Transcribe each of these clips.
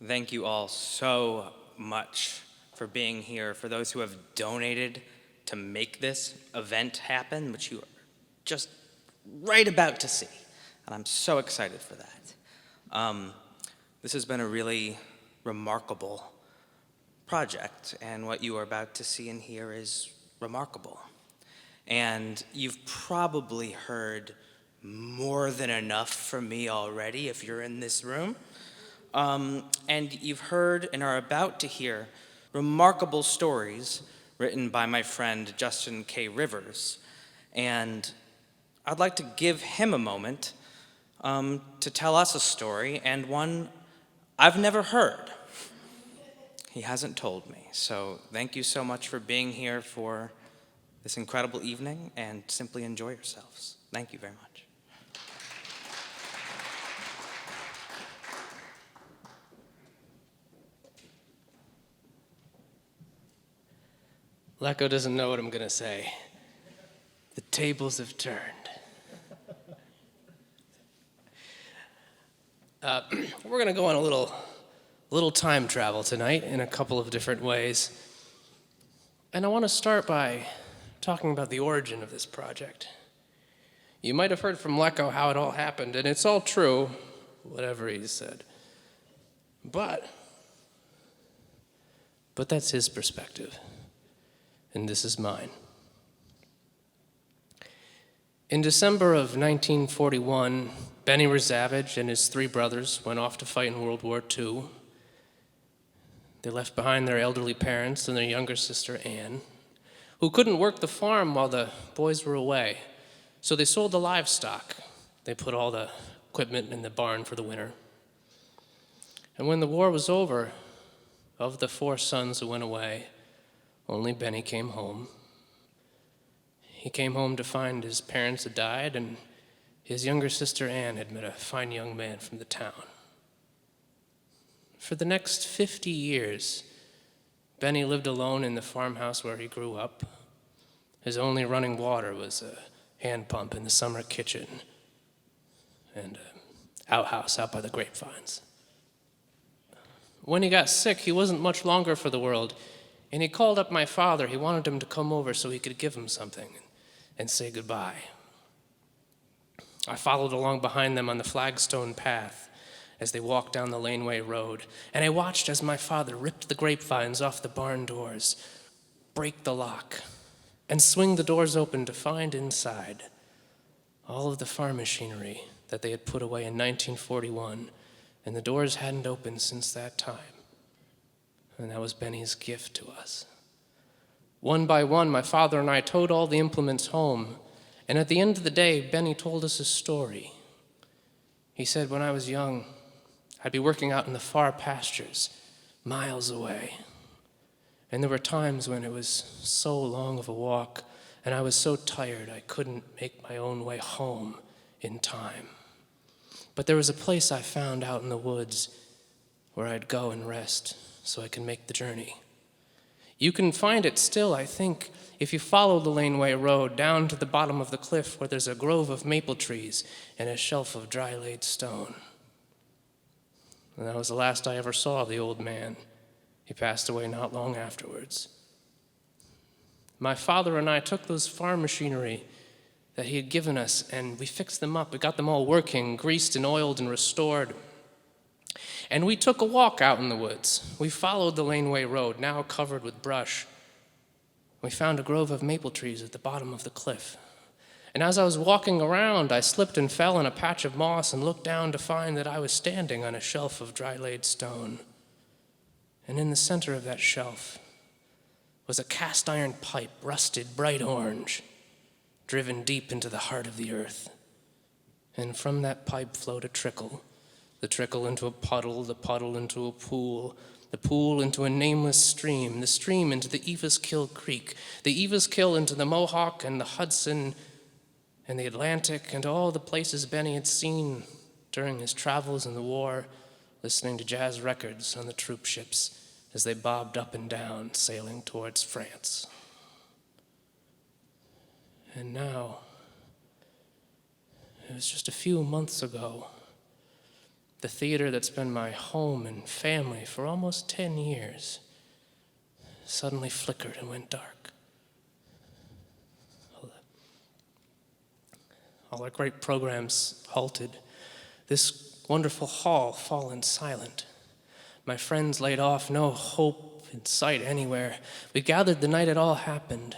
Thank you all so much for being here, for those who have donated to make this event happen, which you are just right about to see. And I'm so excited for that. This has been a really remarkable project, and what you are about to see and hear is remarkable. And you've probably heard more than enough from me already if you're in this room. And you've heard and are about to hear remarkable stories written by my friend Justin K. Rivers. And I'd like to give him a moment to tell us a story, and one I've never heard. He hasn't told me. So thank you so much for being here for this incredible evening, and simply enjoy yourselves. Thank you very much. Lecco doesn't know what I'm going to say. The tables have turned. We're going to go on a little time travel tonight in a couple of different ways. And I want to start by talking about the origin of this project. You might have heard from Lecco how it all happened, and it's all true, whatever he said. But that's his perspective. And this is mine. In December of 1941, Benny Rizavage and his three brothers went off to fight in World War II. They left behind their elderly parents and their younger sister, Anne, who couldn't work the farm while the boys were away. So they sold the livestock. They put all the equipment in the barn for the winter. And when the war was over, of the four sons who went away, only Benny came home. He came home to find his parents had died, and his younger sister Anne had met a fine young man from the town. For the next 50 years, Benny lived alone in the farmhouse where he grew up. His only running water was a hand pump in the summer kitchen and an outhouse out by the grapevines. When he got sick, he wasn't much longer for the world. And he called up my father. He wanted him to come over so he could give him something and say goodbye. I followed along behind them on the flagstone path as they walked down the laneway road, and I watched as my father ripped the grapevines off the barn doors, break the lock, and swing the doors open to find inside all of the farm machinery that they had put away in 1941, and the doors hadn't opened since that time. And that was Benny's gift to us. One by one, my father and I towed all the implements home. And at the end of the day, Benny told us a story. He said, when I was young, I'd be working out in the far pastures, miles away. And there were times when it was so long of a walk, and I was so tired I couldn't make my own way home in time. But there was a place I found out in the woods where I'd go and rest, so I can make the journey. You can find it still, I think, if you follow the laneway road down to the bottom of the cliff where there's a grove of maple trees and a shelf of dry-laid stone. And that was the last I ever saw of the old man. He passed away not long afterwards. My father and I took those farm machinery that he had given us and we fixed them up. We got them all working, greased and oiled and restored. And we took a walk out in the woods. We followed the laneway road, now covered with brush. We found a grove of maple trees at the bottom of the cliff. And as I was walking around, I slipped and fell in a patch of moss and looked down to find that I was standing on a shelf of dry-laid stone. And in the center of that shelf was a cast-iron pipe, rusted bright orange, driven deep into the heart of the earth. And from that pipe flowed a trickle. The trickle into a puddle, the puddle into a pool, the pool into a nameless stream, the stream into the Evaskill Creek, the Evaskill into the Mohawk and the Hudson and the Atlantic and all the places Benny had seen during his travels in the war, listening to jazz records on the troop ships as they bobbed up and down, sailing towards France. And now, it was just a few months ago, The theater that's been my home and family for almost 10 years suddenly flickered and went dark. All our great programs halted. This wonderful hall fallen silent. My friends laid off, no hope in sight anywhere. We gathered the night it all happened,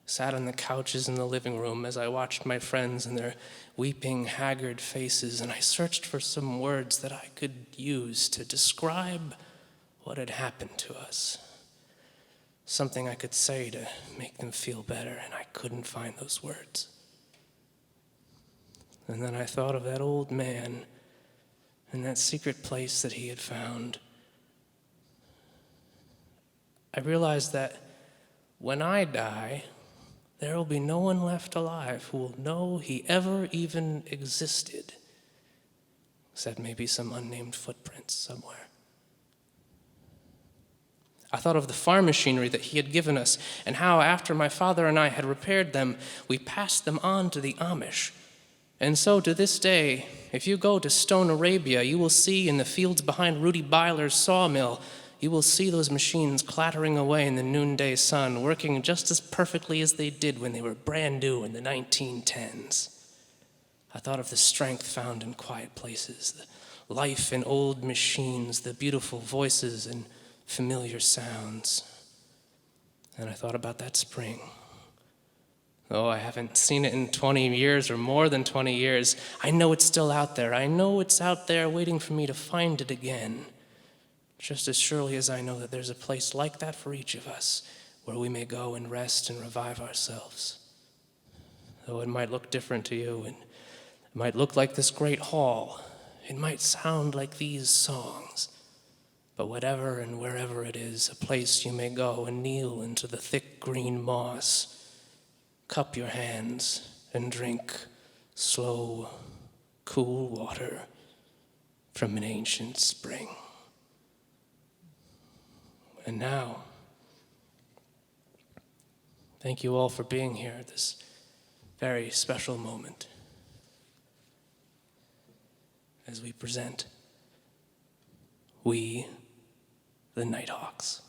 sat on the couches in the living room as I watched my friends and their weeping, haggard faces, and I searched for some words that I could use to describe what had happened to us. Something I could say to make them feel better, and I couldn't find those words. And then I thought of that old man and that secret place that he had found. I realized that when I die, there will be no one left alive who will know he ever even existed, except maybe some unnamed footprints somewhere. I thought of the farm machinery that he had given us and how, after my father and I had repaired them, we passed them on to the Amish. And so to this day, if you go to Stone Arabia, you will see in the fields behind Rudy Byler's sawmill, you will see those machines clattering away in the noonday sun, working just as perfectly as they did when they were brand new in the 1910s. I thought of the strength found in quiet places, the life in old machines, the beautiful voices and familiar sounds. And I thought about that spring. Oh, I haven't seen it in 20 years or more than 20 years. I know it's still out there. I know it's out there waiting for me to find it again. Just as surely as I know that there's a place like that for each of us, where we may go and rest and revive ourselves. Though it might look different to you, and it might look like this great hall, it might sound like these songs, but whatever and wherever it is, a place you may go and kneel into the thick green moss, cup your hands and drink slow, cool water from an ancient spring. And now, thank you all for being here at this very special moment as we present We, the NIGHTHAWKS.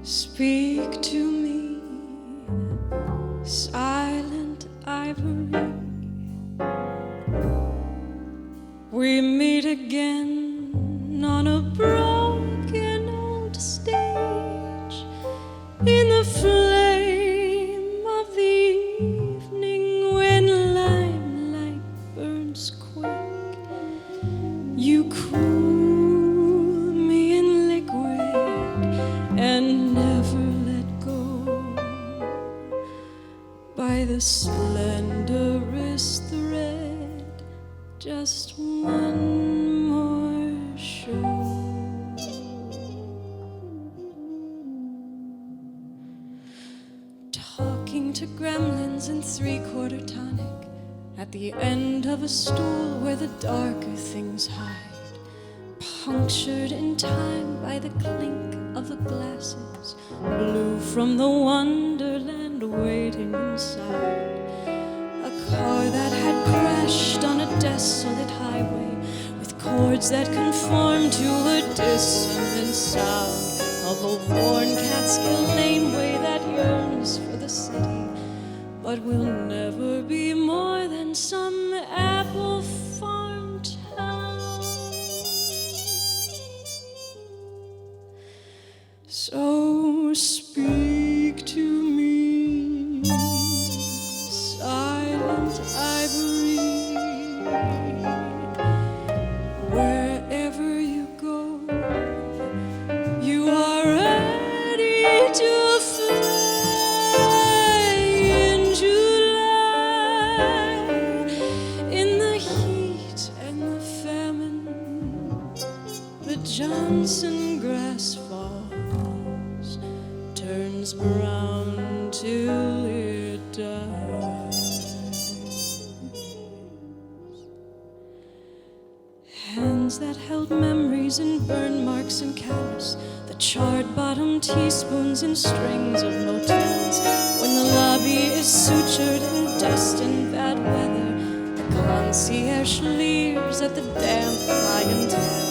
Speak to me, silent ivory. We meet again on a broken old stage in the flame of the evening when limelight burns quick. You cool me in liquid and never let go. by the slenderest thread, just one more show. Talking to gremlins in three-quarter tonic at the end of a stool where the darker things hide, punctured in time by the clink of the glasses, blue from the wonderland waiting inside. A car that had crashed on a desolate highway with chords that conform to a dissonant sound of a worn Catskill laneway that yearns for the city, but will never be more than some apple farm town. So speak to me, silent ivory, wherever you go, you are ready to fly in July, in the heat and the famine. The Johnson grass falls, turns brown till it dies. Hands that held memories in burn marks and callous, the charred bottom teaspoons and strings of motels. When the lobby is sutured in dust and bad weather, the concierge leers at the damp clientele.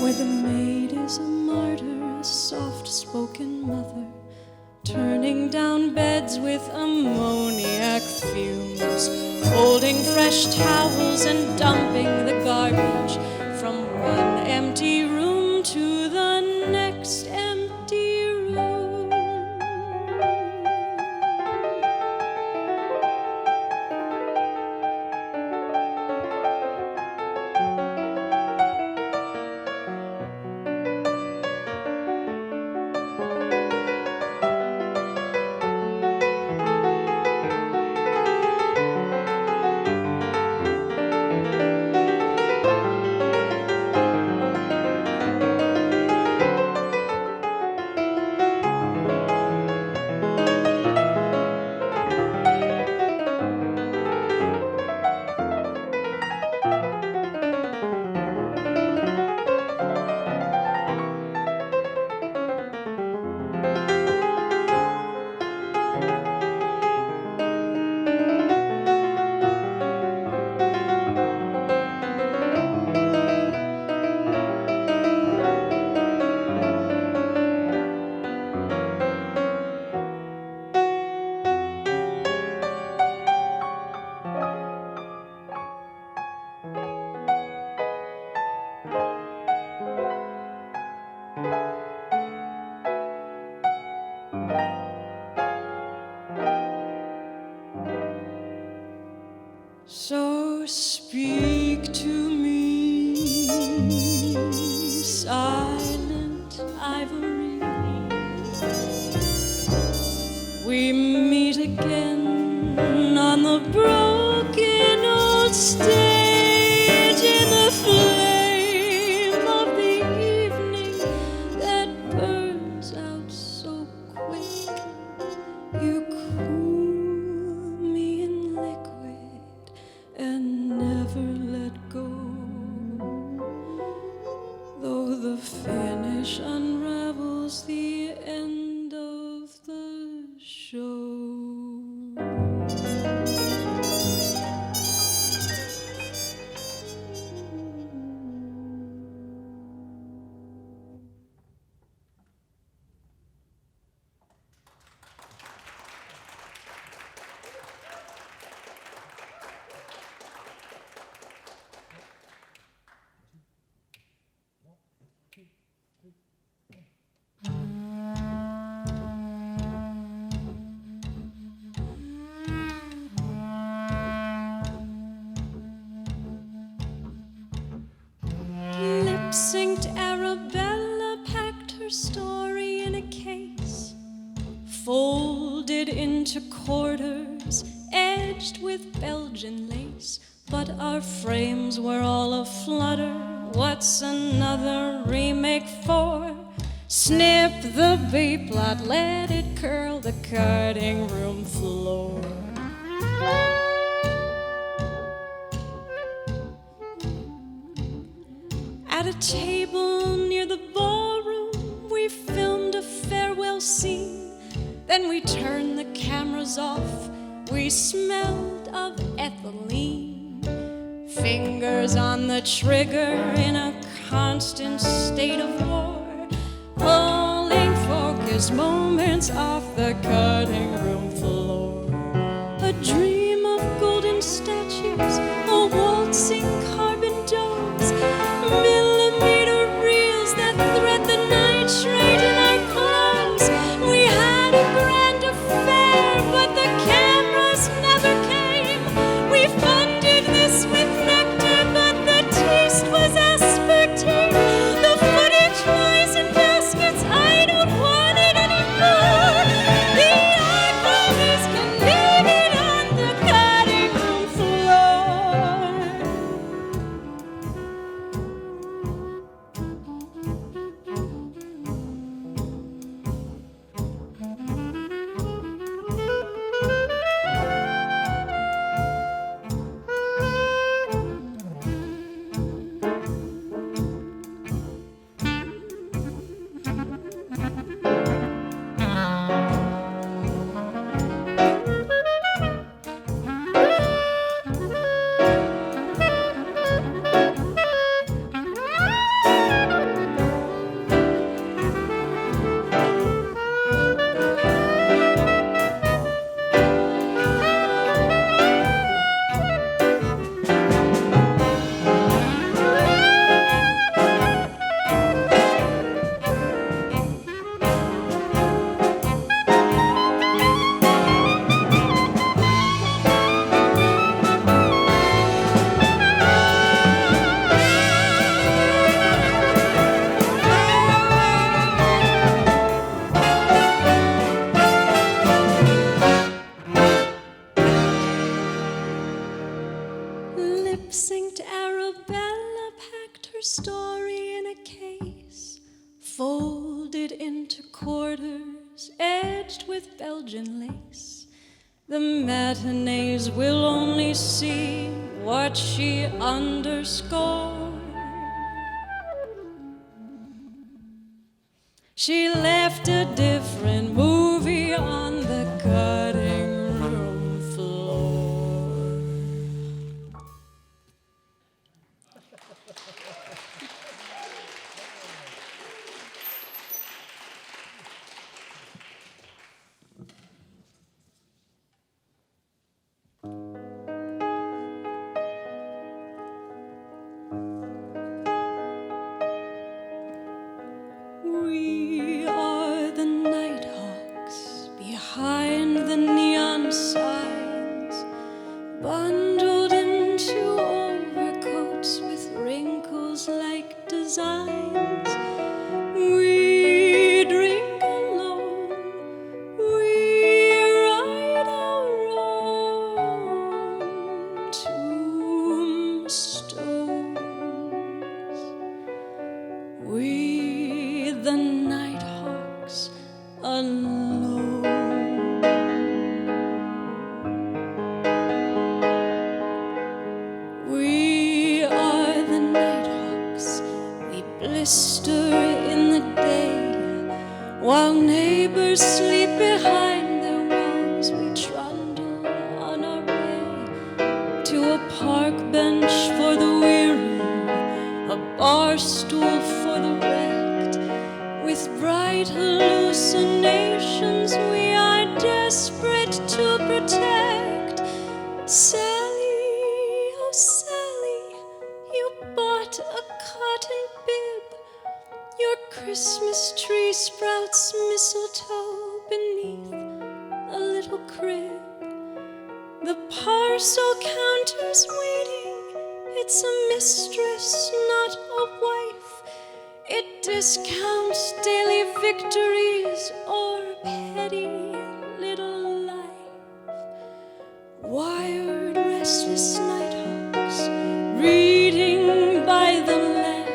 Where the maid is a martyr, a soft-spoken mother, turning down beds with ammoniac fumes, folding fresh towels and dumping the garbage from one empty room to the next empty room. So speak to me, silent ivory. We meet again on the broken old stage in the flame of the evening that burns out so quick. You cool me in liquid and never let go, though the finish unravels the end of the show. Lip-synced Arabella packed her story in a case, folded into quarters statues edged with Belgian lace, but our frames were all aflutter. What's another remake for? Snip the B-plot, let it curl the cutting room floor. At a table near the ballroom, we filmed a farewell scene. Then we turned the cameras off. We smelled of ethylene. Fingers on the trigger in a constant state of war. Pulling focus moments off the cutting room floor. A dream of golden statues, a waltzing carbon domes, millimeter reels that thread the nitrate in our clothes. We had a grand affair, but the cameras never came. We funded this with nectar, but the taste was aspartame. The footage lies in baskets, I don't want it anymore. The archivists can leave it on the cutting room floor. Lip-synced Arabella packed her story in a case, folded into quarters, edged with Belgian lace. The matinees will only see what she underscored. She left a different movie on the cutting room floor. We are the Nighthawks behind the neon signs, bundled into overcoats with wrinkles like designs. We drink alone, we ride our own tombstones. We, the Nighthawks, alone. We are the Nighthawks. We blister in the day, while neighbors sleep behind their walls. We trundle on our way to a park bench for the weary, a bar stool for the wrecked. With bright hallucinations we are desperate to protect. Sally, oh Sally, you bought a cotton bib. Your Christmas tree sprouts mistletoe beneath a little crib. The parcel counter's waiting. It's a mistress, not a wife. It discounts daily victories or petty little life. restless nighthawks, reading by the lamp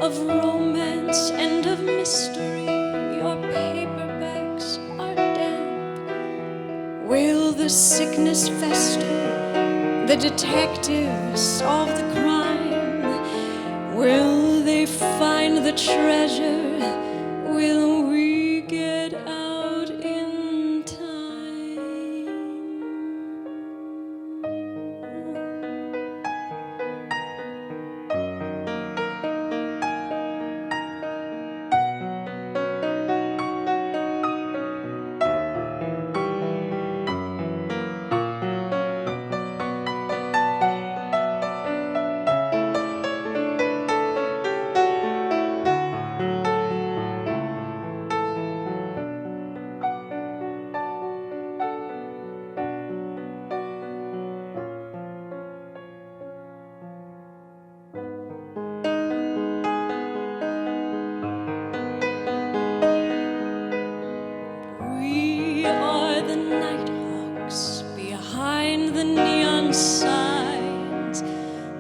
of romance and of mystery. Your paperbacks are damp. Will the sickness fester? The detectives solve the crime? Will they find the treasure? Will we get out in time? We are the nighthawks behind the neon signs,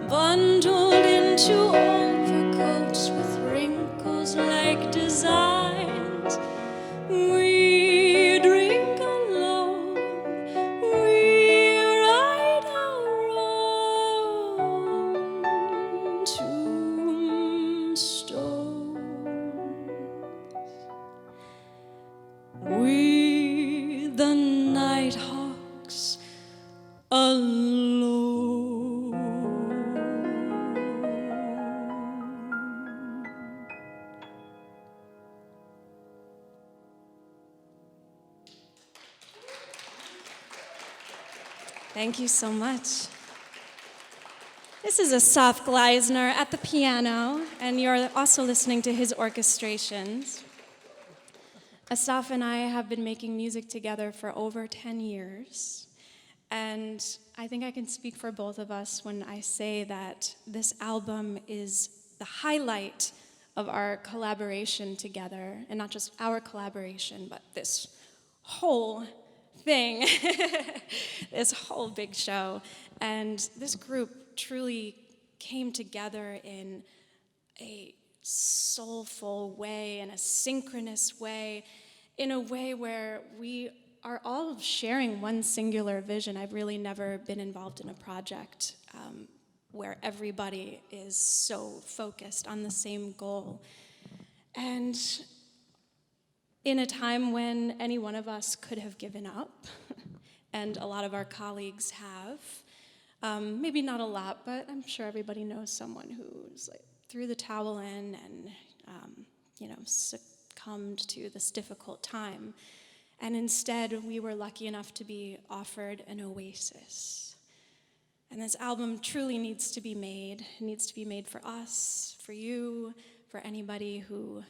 bundled into overcoats with wrinkles like designs. We drink alone, we ride our own tombstones. We, the nighthawks, alone. Thank you so much. This is Assaf Gleizner at the piano, and you're also listening to his orchestrations. Assaf and I have been making music together for over 10 years, and I think I can speak for both of us when I say that this album is the highlight of our collaboration together, and not just our collaboration, but this whole thing, this whole big show. And this group truly came together in a soulful way, in a synchronous way, in a way where we are all sharing one singular vision. I've really never been involved in a project where everybody is so focused on the same goal. And in a time when any one of us could have given up, and a lot of our colleagues have, maybe not a lot, but I'm sure everybody knows someone who's like threw the towel in and succumbed to this difficult time. And instead, we were lucky enough to be offered an oasis. And this album truly needs to be made. It needs to be made for us, for you, for anybody who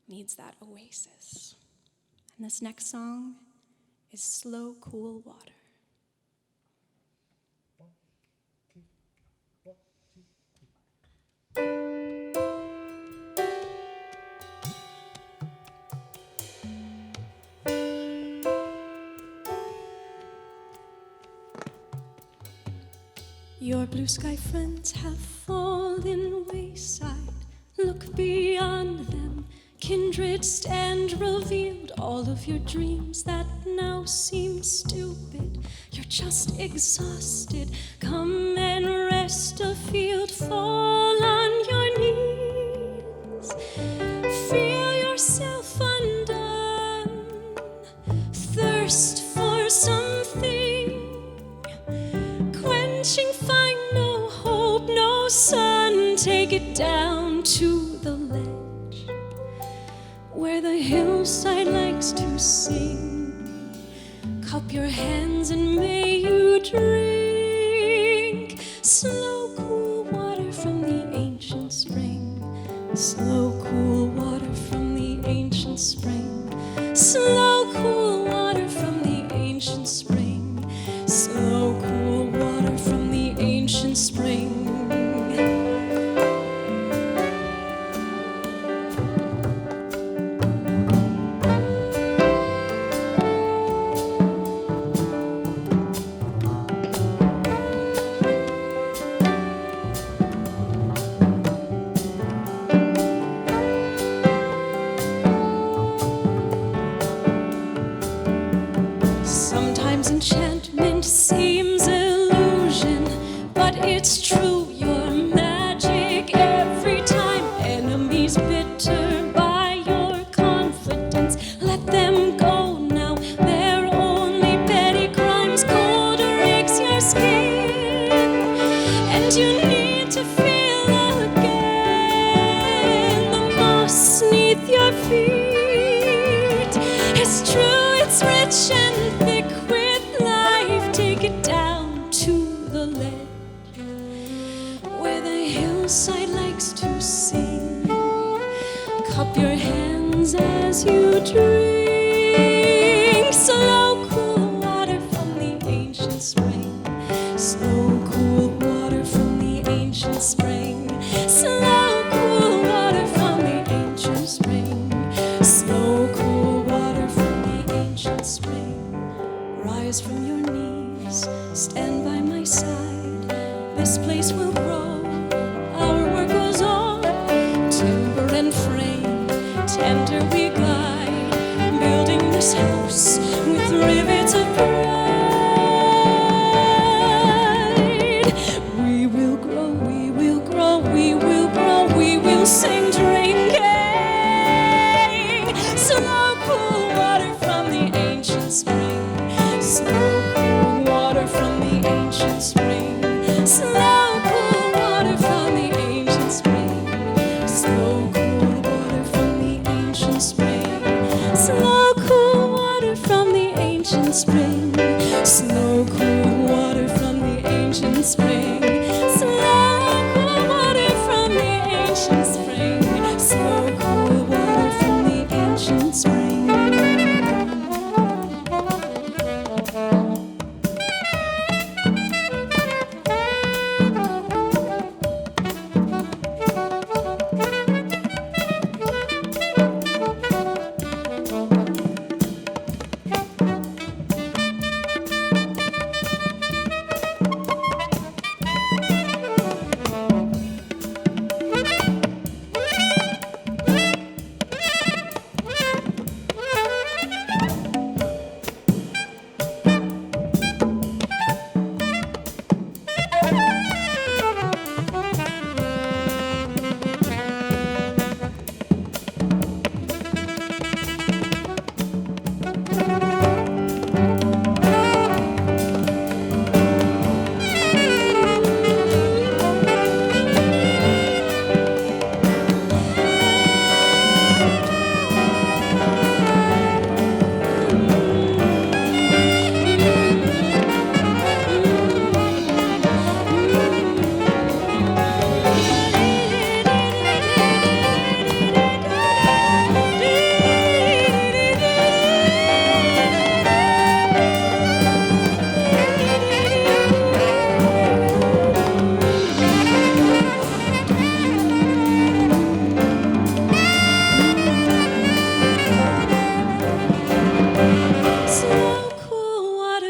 needs that oasis. And this next song is Slow, Cool Water. Your blue sky friends have fallen wayside. Look beyond them, kindred stand revealed. All of your dreams that now seem stupid, you're just exhausted. Come and rest afield, fall on your knees. Feel yourself undone, thirst for something. Quenching, find no hope, no sun. Take it down to the ledge where the hillside likes to sing. Cup your hands and may you drink slow, cool water from the ancient spring. Slow, cool water from the ancient spring. Slow, cool water from the ancient spring. Slow, cool water from the ancient spring. Sometimes enchantment seems illusion, but it's true, you're magic every time. Enemies bitter by your confidence, let them go now. They're only petty crimes, cold rakes your skin, and you need to feel again the moss neath your feet. It's true, it's rich and thick with life. Take it down to the ledge where the hillside likes to sing. Cup your hands as you drink slow, cool water from the ancient spring. Slow, cool water from the ancient spring. Slow, cool water from the ancient spring. Slow, cool water from the ancient spring. Rise from your knees, stand by my side. This place will grow, our work goes on. Timber and frame, tender we glide, building this house with rivets of pride. We will grow, we will grow, we will grow, we will sing drinking. Slow, cool water from the ancient spring. Slow, cool water from the ancient spring. Slow, cool water from the ancient spring. Slow, cool water from the ancient spring. Slow, cool water from the ancient spring. Slow, cool water from the ancient spring. Slow, cool water from the ancient spring. Slow, cool water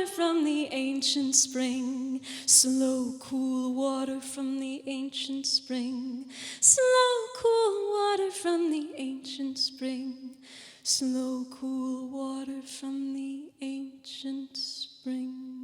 from the ancient spring. Slow, cool water from the ancient spring. Slow, cool water from the ancient spring. Slow, cool water from the ancient spring.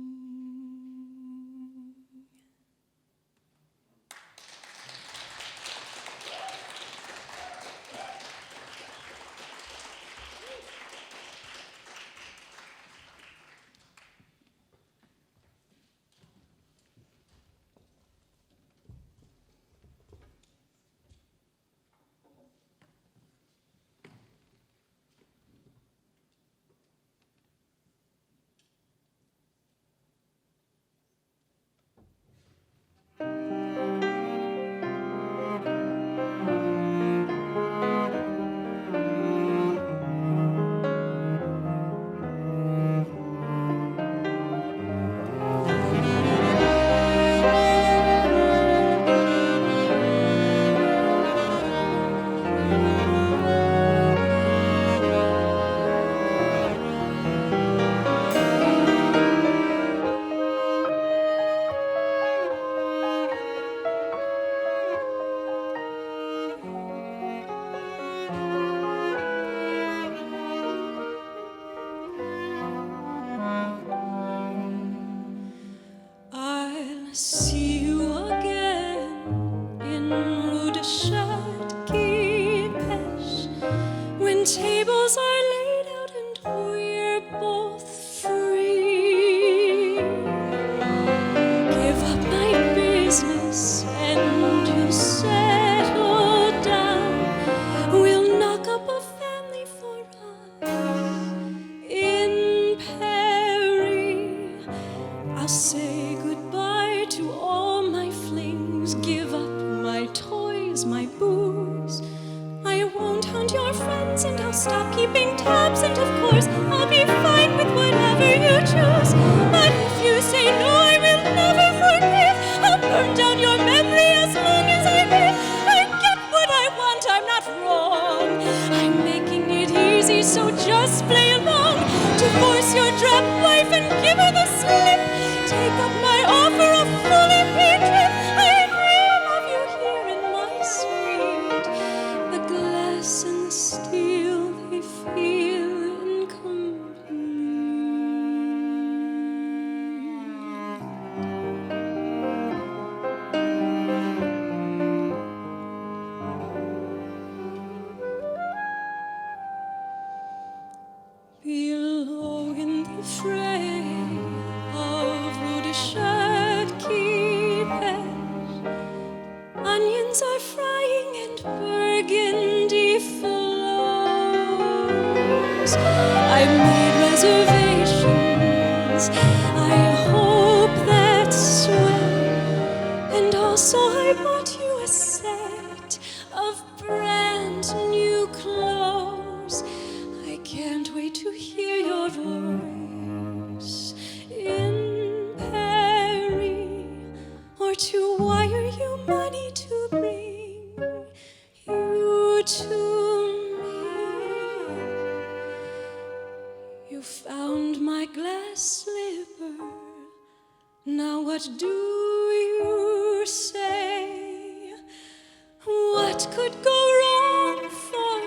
see you again in Rue de Château, when tables are laid out and we're both free. Give up my business and you'll settle down. We'll knock up a family for us in Paris. I'll say goodbye to all my flings, give up my toys, my booze. I won't hunt your friends and I'll stop keeping tabs, and of course I'll be fine with whatever you choose. But if you say no, I will never forgive. I'll burn down your memory as long as I live. I get what I want, I'm not wrong. I'm making it easy, so just play along. Divorce your drop wife and give her the slip. Take up my offer of fully paid trip. I dream of you here in my suite. The glass and the steel, they feel incomplete. Below in the fray of Rue de Château, onions are frying and burgundy flows. I made reservations, I hope that's well. And also I bought you a set of brand new clothes. I can't wait to hear your voice in Paris, or to wire you money to bring you to me. You found my glass slipper. Now what do you say? What could go wrong for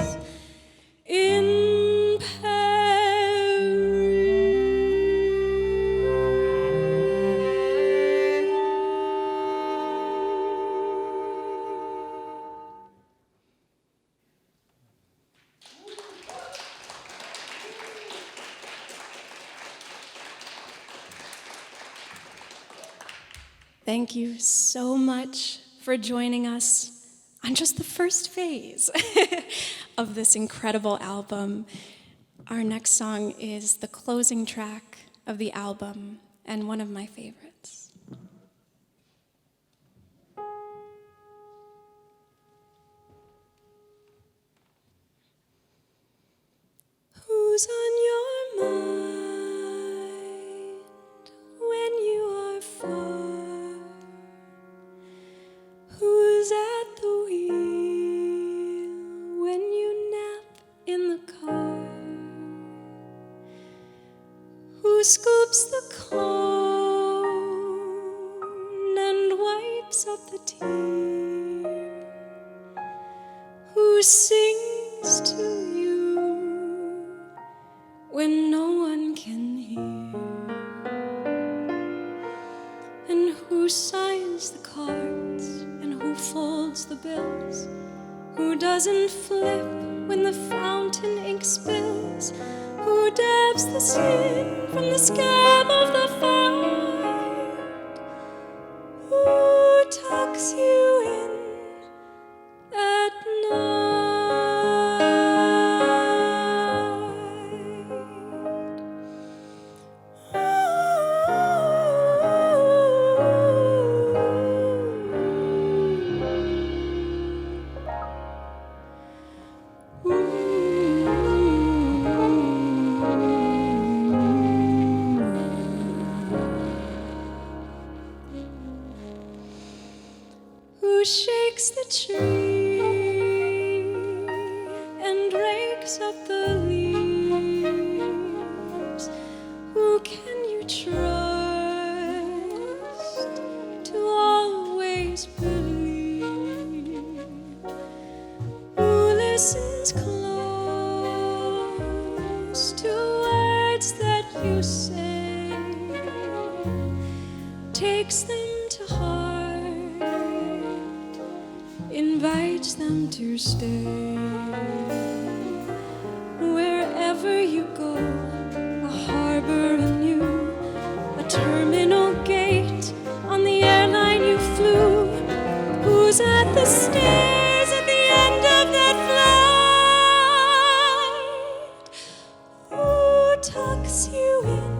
us in Thank you so much for joining us on just the first phase of this incredible album. Our next song is the closing track of the album and one of my favorites. Who's on your mind when you are far? Who's at the wheel when you nap in the car? Who scoops the cone and wipes up the tear? Who sings to you when no one can hear? And who signs the cards? Who folds the bills? Who doesn't flip when the fountain ink spills? Who dabs the skin from the scab of the fight? Who tucks you in at night? Shakes the tree and rakes up the leaves. Who can you trust to always believe? Who listens close to words that you say? takes them to heart, invites them to stay. Wherever you go, a harbor anew, a terminal gate on the airline you flew. Who's at the stairs at the end of that flight? Who tucks you in?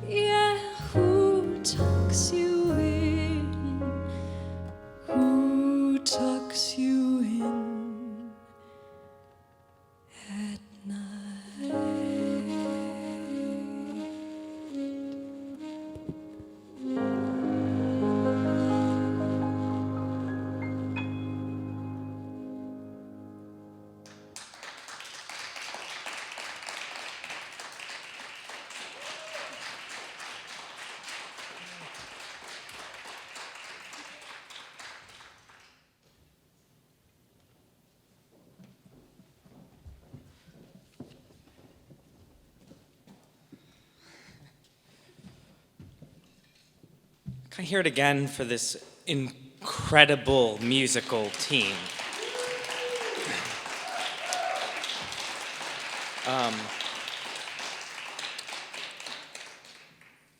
Yeah, who tucks you in? Who tucks you in at night? Can I hear it again for this incredible musical team?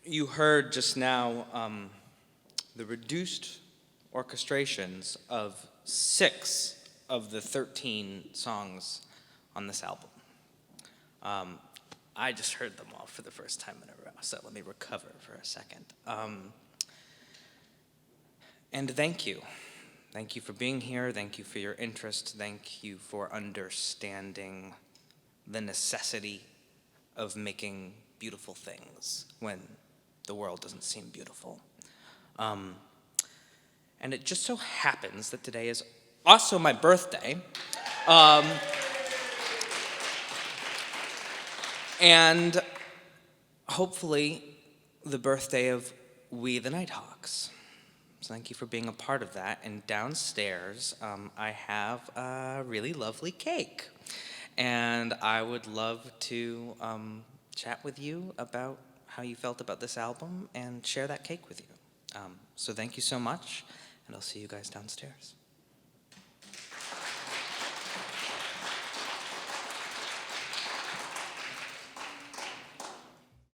You heard just now the reduced orchestrations of 6 of the 13 songs on this album. I just heard them all for the first time in a row, so let me recover for a second. And thank you. Thank you for being here. Thank you for your interest. Thank you for understanding the necessity of making beautiful things when the world doesn't seem beautiful. And it just so happens that today is also my birthday. And hopefully the birthday of We the Nighthawks. So thank you for being a part of that. And downstairs, I have a really lovely cake. And I would love to chat with you about how you felt about this album and share that cake with you. So thank you so much, and I'll see you guys downstairs.